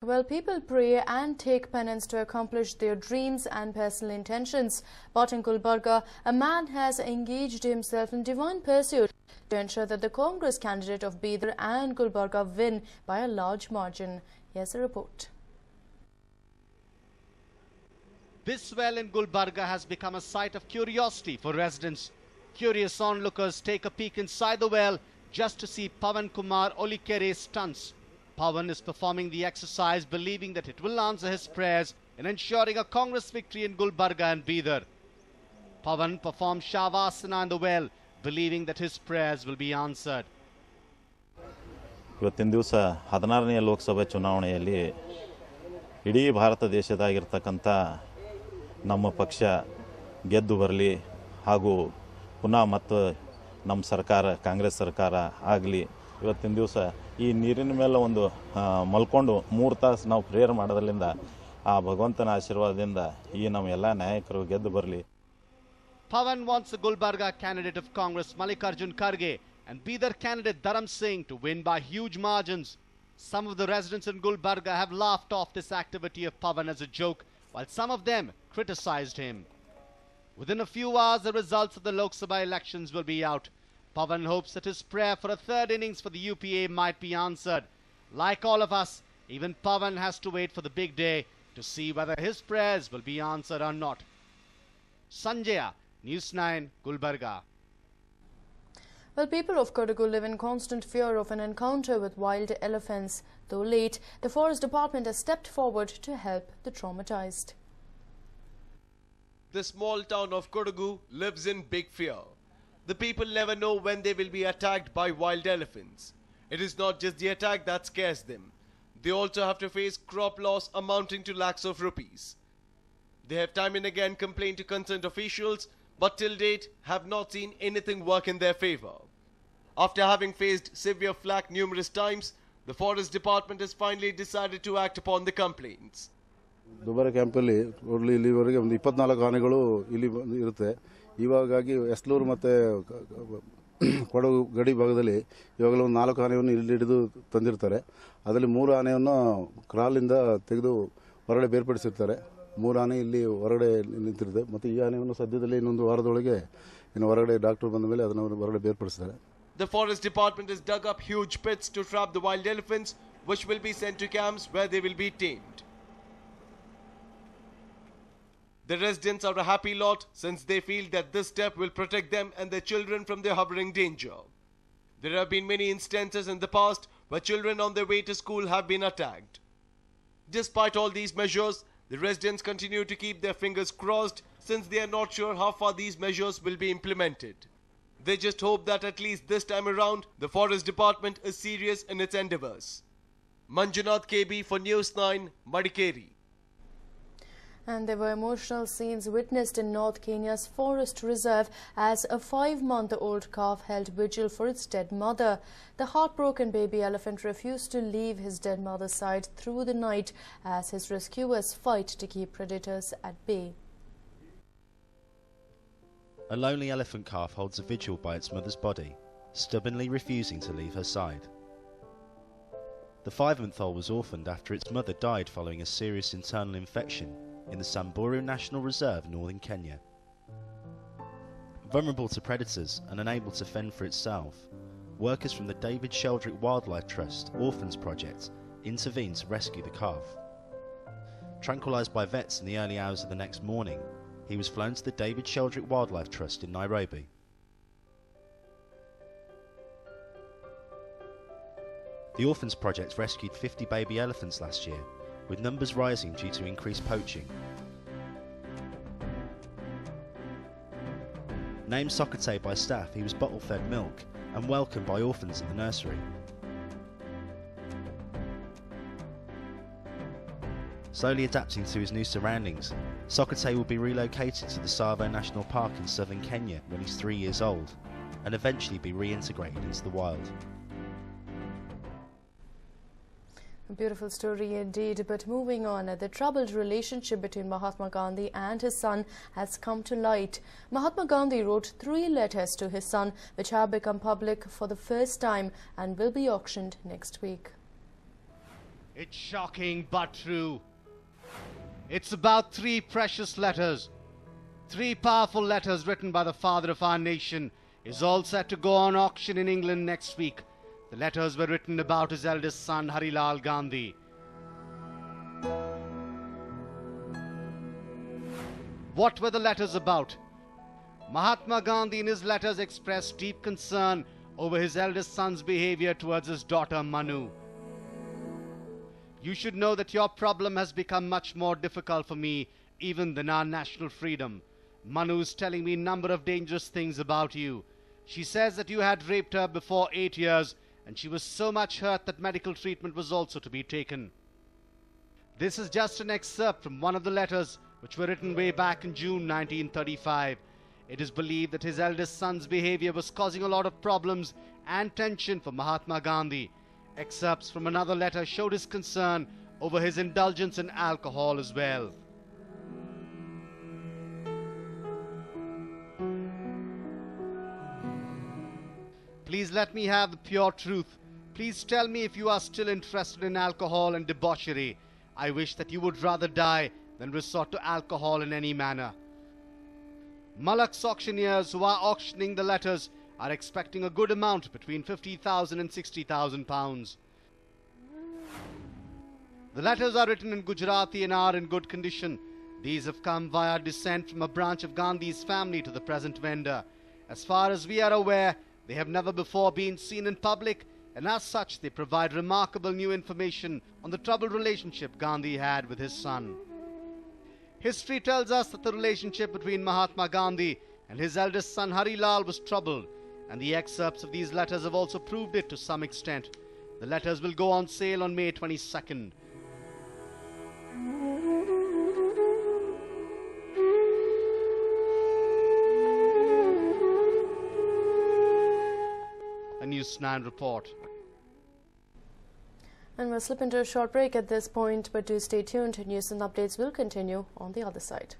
Well, people pray and take penance to accomplish their dreams and personal intentions. But in Gulbarga, a man has engaged himself in divine pursuit to ensure that the Congress candidate of Bidar and Gulbarga win by a large margin. Here's a report. This well in Gulbarga has become a sight of curiosity for residents. Curious onlookers take a peek inside the well just to see Pavan Kumar Olikere's stunts. Pavan is performing the exercise believing that it will answer his prayers in ensuring a Congress victory in Gulbarga and Bidar. Pavan performed Shavasana in the well, believing that his prayers will be answered. ಇವತ್ತಿನ ದಿವಸ 16ನೇ ಲೋಕಸಭೆ ಚುನಾವಣೆಯಲ್ಲಿ ಇಡೀ ಭಾರತ ದೇಶದಾಗಿರ್ತಕ್ಕಂಥ ನಮ್ಮ ಪಕ್ಷ ಗೆದ್ದು ಬರಲಿ ಹಾಗೂ ಪುನಃ ಮತ್ತು ನಮ್ಮ ಸರ್ಕಾರ ಕಾಂಗ್ರೆಸ್ ಸರ್ಕಾರ ಆಗಲಿ. ಇವತ್ತಿನ ದಿವಸ ಈ ನೀರಿನ ಮೇಲೆ ಒಂದು ಮಲ್ಕೊಂಡು 3 ತಾಸು ನಾವು ಪ್ರೇಯರ್ ಮಾಡೋದ್ರಿಂದ ಆ ಭಗವಂತನ ಆಶೀರ್ವಾದದಿಂದ ಈ ನಮ್ಮ ಎಲ್ಲ ನಾಯಕರು ಗೆದ್ದು ಬರಲಿ. Pavan wants the Gulbarga candidate of Congress Mallikarjun Kharge and Bidar candidate Dharam Singh to win by huge margins. Some of the residents in Gulbarga have laughed off this activity of Pavan as a joke, while some of them criticized him. Within a few hours, the results of the Lok Sabha elections will be out. Pavan hopes that his prayer for a third innings for the UPA might be answered. Like all of us, even Pavan has to wait for the big day to see whether his prayers will be answered or not. Sanjaya, News9, Gulbarga. Well, people of Kodagu live in constant fear of an encounter with wild elephants. Though late, the Forest Department has stepped forward to help the traumatized. The small town of Kodagu lives in big fear. The people never know when they will be attacked by wild elephants. It is not just the attack that scares them. They also have to face crop loss amounting to lakhs of rupees. They have time and again complained to concerned officials, but till date have not seen anything work in their favor. After having faced severe flak numerous times, the Forest Department has finally decided to act upon the complaints. Dubare ಕ್ಯಾಂಪಲ್ಲಿ totally ಇಲ್ಲಿವರೆಗೆ ಒಂದು 24 ಆನೆಗಳು ಇಲ್ಲಿ ಇರುತ್ತೆ. ಇವಾಗಾಗಿ ಎಸ್ಲೂರು ಮತ್ತು ಕೊಡಗು ಗಡಿ ಭಾಗದಲ್ಲಿ ಇವಾಗಲೂ ಒಂದು 4 ಆನೆಯನ್ನು ಇಲ್ಲಿ ಹಿಡಿದು ತಂದಿರ್ತಾರೆ. ಅದರಲ್ಲಿ 3 ಆನೆಯನ್ನು ಕ್ರಾಲಿಂದ ತೆಗೆದು ಹೊರಗಡೆ ಬೇರ್ಪಡಿಸಿರ್ತಾರೆ. 3 ಆನೆ ಇಲ್ಲಿ ಹೊರಗಡೆ ನಿಂತಿರುತ್ತೆ. ಮತ್ತು ಈ ಆನೆಯನ್ನು ಸದ್ಯದಲ್ಲಿ ಇನ್ನೊಂದು ವಾರದೊಳಗೆ ಇನ್ನು ಹೊರಗಡೆ ಡಾಕ್ಟರ್ ಬಂದ ಮೇಲೆ ಅದನ್ನು ಹೊರಗಡೆ ಬೇರ್ಪಡಿಸ್ತಾರೆ. The Forest Department has dug up huge pits to trap the wild elephants, which will be sent to camps where they will be tamed. The residents are a happy lot since they feel that this step will protect them and their children from the hovering danger. There have been many instances in the past where children on their way to school have been attacked. Despite all these measures, the residents continue to keep their fingers crossed since they are not sure how far these measures will be implemented. They just hope that at least this time around, the Forest Department is serious in its endeavors. Manjunath KB for News9, Madikeri. And there were emotional scenes witnessed in North Kenya's Forest Reserve as a 5-month-old calf held vigil for its dead mother. The heartbroken baby elephant refused to leave his dead mother's side through the night as his rescuers fight to keep predators at bay. A lonely elephant calf holds a vigil by its mother's body, stubbornly refusing to leave her side. The 5-month-old was orphaned after its mother died following a serious internal infection in the Samburu National Reserve, northern Kenya. Vulnerable to predators and unable to fend for itself, workers from the David Sheldrick Wildlife Trust Orphans Project intervened to rescue the calf. Tranquilised by vets in the early hours of the next morning, he was flown to the David Sheldrick Wildlife Trust in Nairobi. The Orphans Project rescued 50 baby elephants last year, with numbers rising due to increased poaching. Named Socate by staff, he was bottle-fed milk and welcomed by orphans in the nursery. Slowly adapting to his new surroundings, Socate will be relocated to the Tsavo National Park in southern Kenya when he's 3 years old, and eventually be reintegrated into the wild. A beautiful story indeed, but moving on, the troubled relationship between Mahatma Gandhi and his son has come to light. Mahatma Gandhi wrote 3 letters to his son which have become public for the first time and will be auctioned next week. It's shocking but true. It's about 3 precious letters. 3 powerful letters written by the father of our nation is all set to go on auction in England next week. The letters were written about his eldest son, Harilal Gandhi. What were the letters about? Mahatma Gandhi in his letters expressed deep concern over his eldest son's behavior towards his daughter Manu. You should know that your problem has become much more difficult for me even than our national freedom. Manu is telling me a number of dangerous things about you. She says that you had raped her before 8 years and she was so much hurt that medical treatment was also to be taken. This is just an excerpt from one of the letters which were written way back in June 1935. It is believed that his eldest son's behavior was causing a lot of problems and tension for Mahatma Gandhi. Excerpts from another letter showed his concern over his indulgence in alcohol as well. Please let me have the pure truth. Please tell me if you are still interested in alcohol and debauchery. I wish that you would rather die than resort to alcohol in any manner. Malak's auctioneers who are auctioning the letters are expecting a good amount, between 50,000 and 60,000 pounds. The letters are written in Gujarati and are in good condition. These have come via descent from a branch of Gandhi's family to the present vendor. As far as we are aware, they have never before been seen in public, and as such they provide remarkable new information on the troubled relationship Gandhi had with his son. History tells us that the relationship between Mahatma Gandhi and his eldest son Harilal was troubled, and the excerpts of these letters have also proved it to some extent. The letters will go on sale on May 22nd. A News9 report. And we'll slip into a short break at this point, but do stay tuned. News and updates will continue on the other side.